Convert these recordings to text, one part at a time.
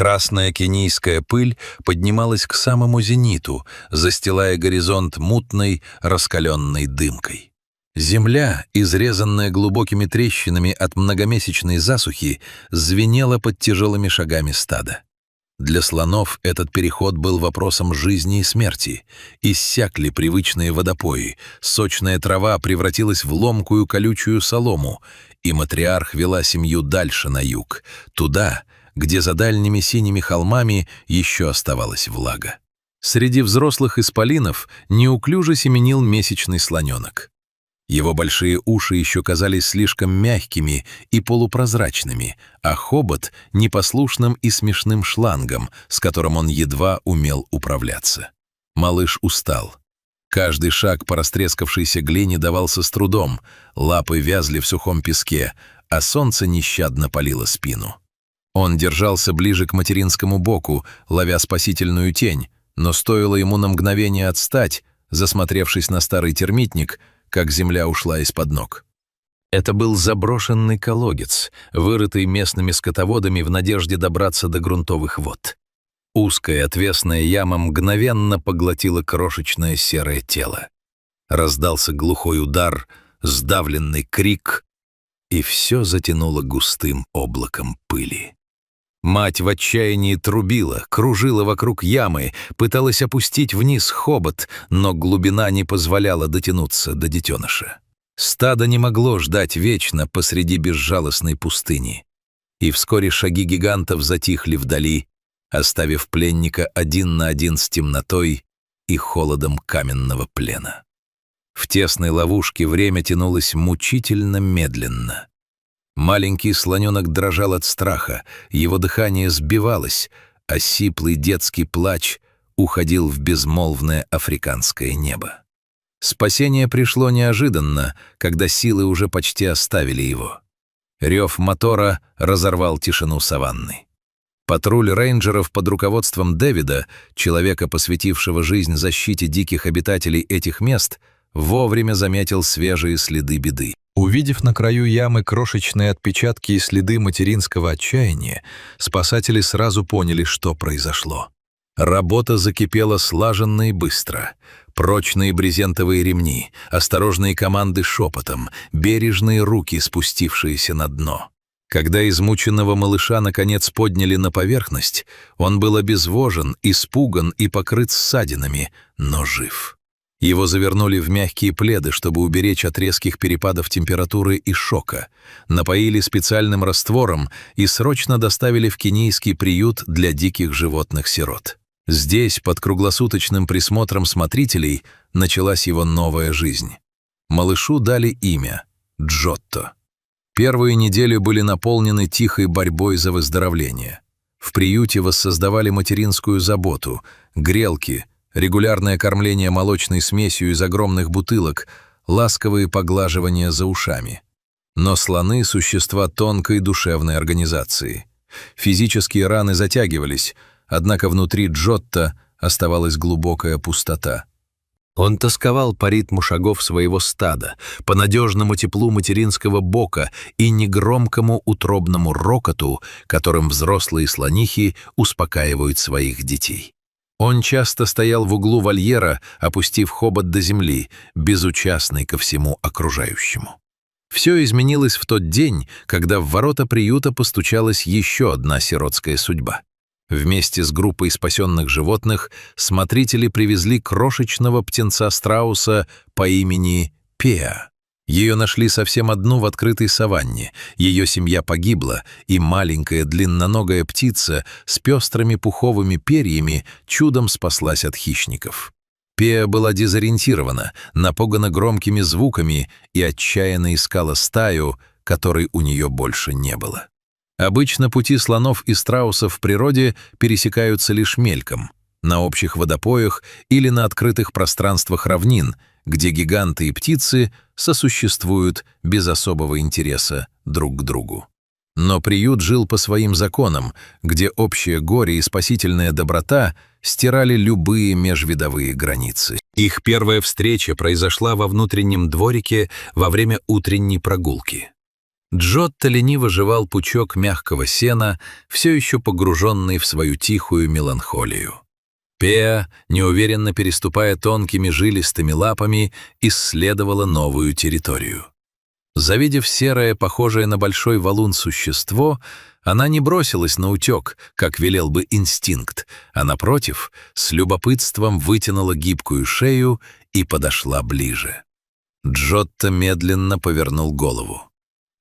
Красная кенийская пыль поднималась к самому зениту, застилая горизонт мутной, раскаленной дымкой. Земля, изрезанная глубокими трещинами от многомесячной засухи, звенела под тяжелыми шагами стада. Для слонов этот переход был вопросом жизни и смерти. Иссякли привычные водопои, сочная трава превратилась в ломкую колючую солому, и матриарх вела семью дальше на юг, туда, где за дальними синими холмами еще оставалась влага. Среди взрослых исполинов неуклюже семенил месячный слоненок. Его большие уши еще казались слишком мягкими и полупрозрачными, а хобот — непослушным и смешным шлангом, с которым он едва умел управляться. Малыш устал. Каждый шаг по растрескавшейся глине давался с трудом, лапы вязли в сухом песке, а солнце нещадно палило спину. Он держался ближе к материнскому боку, ловя спасительную тень, но стоило ему на мгновение отстать, засмотревшись на старый термитник, как земля ушла из-под ног. Это был заброшенный колодец, вырытый местными скотоводами в надежде добраться до грунтовых вод. Узкая отвесная яма мгновенно поглотила крошечное серое тело. Раздался глухой удар, сдавленный крик, и все затянуло густым облаком пыли. Мать в отчаянии трубила, кружила вокруг ямы, пыталась опустить вниз хобот, но глубина не позволяла дотянуться до детеныша. Стадо не могло ждать вечно посреди безжалостной пустыни. И вскоре шаги гигантов затихли вдали, оставив пленника один на один с темнотой и холодом каменного плена. В тесной ловушке время тянулось мучительно медленно. Маленький слоненок дрожал от страха, его дыхание сбивалось, а сиплый детский плач уходил в безмолвное африканское небо. Спасение пришло неожиданно, когда силы уже почти оставили его. Рев мотора разорвал тишину саванны. Патруль рейнджеров под руководством Дэвида, человека, посвятившего жизнь защите диких обитателей этих мест, вовремя заметил свежие следы беды. Увидев на краю ямы крошечные отпечатки и следы материнского отчаяния, спасатели сразу поняли, что произошло. Работа закипела слаженно и быстро. Прочные брезентовые ремни, осторожные команды шепотом, бережные руки, спустившиеся на дно. Когда измученного малыша наконец подняли на поверхность, он был обезвожен, испуган и покрыт ссадинами, но жив. Его завернули в мягкие пледы, чтобы уберечь от резких перепадов температуры и шока, напоили специальным раствором и срочно доставили в кенийский приют для диких животных-сирот. Здесь, под круглосуточным присмотром смотрителей, началась его новая жизнь. Малышу дали имя — Джотто. Первые недели были наполнены тихой борьбой за выздоровление. В приюте воссоздавали материнскую заботу, грелки, регулярное кормление молочной смесью из огромных бутылок, ласковые поглаживания за ушами. Но слоны — существа тонкой душевной организации. Физические раны затягивались, однако внутри Джотто оставалась глубокая пустота. Он тосковал по ритму шагов своего стада, по надежному теплу материнского бока и негромкому утробному рокоту, которым взрослые слонихи успокаивают своих детей. Он часто стоял в углу вольера, опустив хобот до земли, безучастный ко всему окружающему. Все изменилось в тот день, когда в ворота приюта постучалась еще одна сиротская судьба. Вместе с группой спасенных животных смотрители привезли крошечного птенца-страуса по имени Пеа. Ее нашли совсем одну в открытой саванне, ее семья погибла, и маленькая длинноногая птица с пестрыми пуховыми перьями чудом спаслась от хищников. Пеа была дезориентирована, напугана громкими звуками и отчаянно искала стаю, которой у нее больше не было. Обычно пути слонов и страусов в природе пересекаются лишь мельком, на общих водопоях или на открытых пространствах равнин, где гиганты и птицы сосуществуют без особого интереса друг к другу. Но приют жил по своим законам, где общее горе и спасительная доброта стирали любые межвидовые границы. Их первая встреча произошла во внутреннем дворике во время утренней прогулки. Джотто лениво жевал пучок мягкого сена, все еще погруженный в свою тихую меланхолию. Пеа, неуверенно переступая тонкими жилистыми лапами, исследовала новую территорию. Завидев серое, похожее на большой валун существо, она не бросилась на утек, как велел бы инстинкт, а, напротив, с любопытством вытянула гибкую шею и подошла ближе. Джотто медленно повернул голову.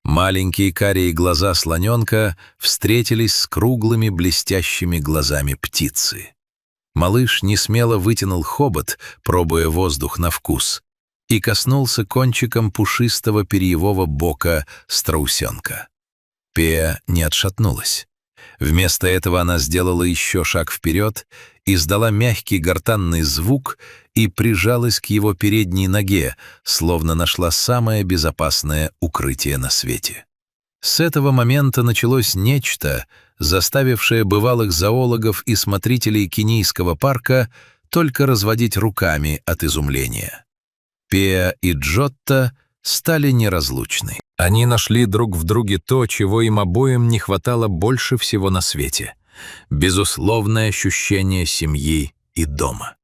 Маленькие карие глаза слоненка встретились с круглыми блестящими глазами птицы. Малыш несмело вытянул хобот, пробуя воздух на вкус, и коснулся кончиком пушистого перьевого бока страусенка. Пеа не отшатнулась. Вместо этого она сделала еще шаг вперед, издала мягкий гортанный звук и прижалась к его передней ноге, словно нашла самое безопасное укрытие на свете. С этого момента началось нечто, заставившее бывалых зоологов и смотрителей Кенийского парка только разводить руками от изумления. Пеа и Джотто стали неразлучны. Они нашли друг в друге то, чего им обоим не хватало больше всего на свете — безусловное ощущение семьи и дома.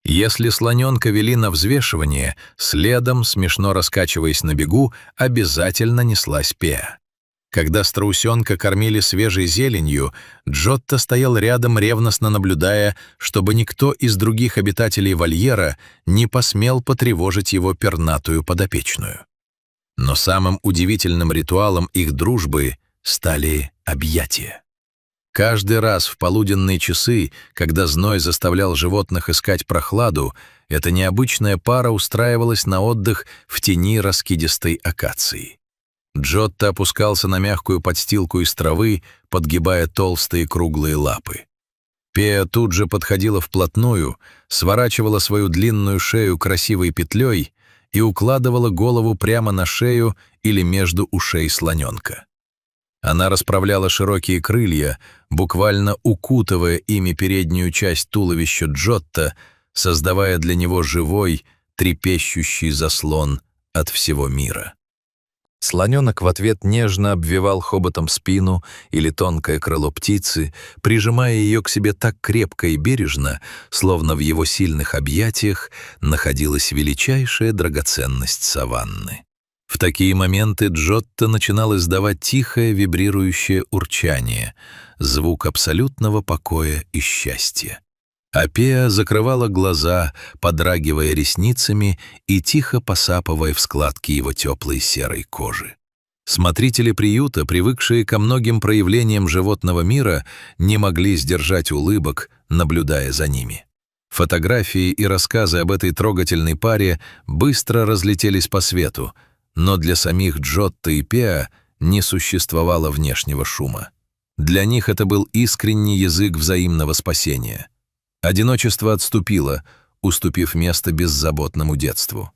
Если слоненка вели на взвешивание, следом, смешно раскачиваясь на бегу, обязательно неслась Пеа. Когда страусенка кормили свежей зеленью, Джотто стоял рядом, ревностно наблюдая, чтобы никто из других обитателей вольера не посмел потревожить его пернатую подопечную. Но самым удивительным ритуалом их дружбы стали объятия. Каждый раз в полуденные часы, когда зной заставлял животных искать прохладу, эта необычная пара устраивалась на отдых в тени раскидистой акации. Джотто опускался на мягкую подстилку из травы, подгибая толстые круглые лапы. Пеа тут же подходила вплотную, сворачивала свою длинную шею красивой петлей и укладывала голову прямо на шею или между ушей слоненка. Она расправляла широкие крылья, буквально укутывая ими переднюю часть туловища Джотто, создавая для него живой, трепещущий заслон от всего мира. Слоненок в ответ нежно обвивал хоботом спину или тонкое крыло птицы, прижимая ее к себе так крепко и бережно, словно в его сильных объятиях находилась величайшая драгоценность саванны. В такие моменты Джотто начинал издавать тихое вибрирующее урчание, звук абсолютного покоя и счастья. А Пеа закрывала глаза, подрагивая ресницами и тихо посапывая в складки его теплой серой кожи. Смотрители приюта, привыкшие ко многим проявлениям животного мира, не могли сдержать улыбок, наблюдая за ними. Фотографии и рассказы об этой трогательной паре быстро разлетелись по свету, но для самих Джотто и Пеа не существовало внешнего шума. Для них это был искренний язык взаимного спасения. Одиночество отступило, уступив место беззаботному детству.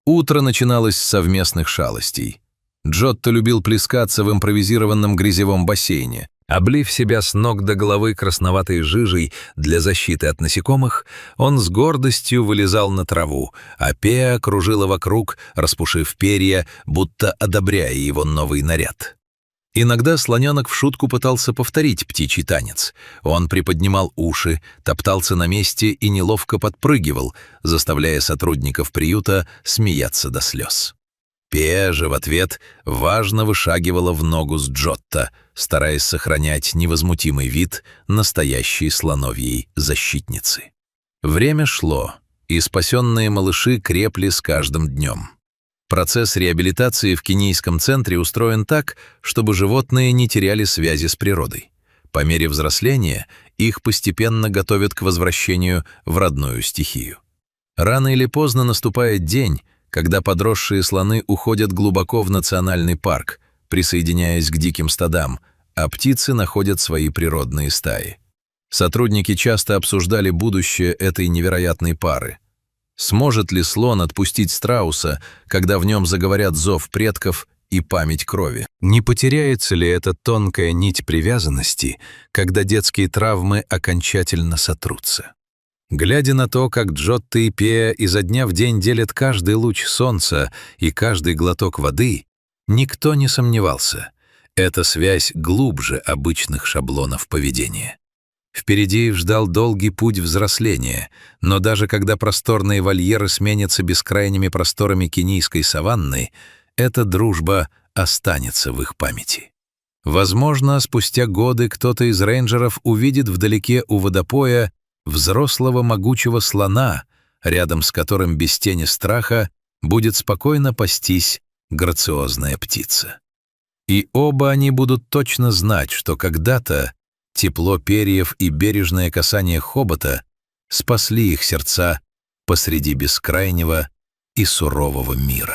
Утро начиналось с совместных шалостей. Джотто любил плескаться в импровизированном грязевом бассейне. Облив себя с ног до головы красноватой жижей для защиты от насекомых, он с гордостью вылезал на траву, а Пеа кружила вокруг, распушив перья, будто одобряя его новый наряд. Иногда слоненок в шутку пытался повторить птичий танец. Он приподнимал уши, топтался на месте и неловко подпрыгивал, заставляя сотрудников приюта смеяться до слез. Пеа же в ответ важно вышагивала в ногу с Джотто, стараясь сохранять невозмутимый вид настоящей слоновьей защитницы. Время шло, и спасенные малыши крепли с каждым днем. Процесс реабилитации в Кенийском центре устроен так, чтобы животные не теряли связи с природой. По мере взросления их постепенно готовят к возвращению в родную стихию. Рано или поздно наступает день, когда подросшие слоны уходят глубоко в национальный парк, присоединяясь к диким стадам, а птицы находят свои природные стаи. Сотрудники часто обсуждали будущее этой невероятной пары. Сможет ли слон отпустить страуса, когда в нем заговорят зов предков и память крови? Не потеряется ли эта тонкая нить привязанности, когда детские травмы окончательно сотрутся? Глядя на то, как Джотто и Пеа изо дня в день делят каждый луч солнца и каждый глоток воды, Никто не сомневался. Эта связь глубже обычных шаблонов поведения. Впереди их ждал долгий путь взросления, но даже когда просторные вольеры сменятся бескрайними просторами кенийской саванны, эта дружба останется в их памяти. Возможно, спустя годы кто-то из рейнджеров увидит вдалеке у водопоя взрослого могучего слона, рядом с которым без тени страха будет спокойно пастись грациозная птица. И оба они будут точно знать, что когда-то тепло перьев и бережное касание хобота спасли их сердца посреди бескрайнего и сурового мира.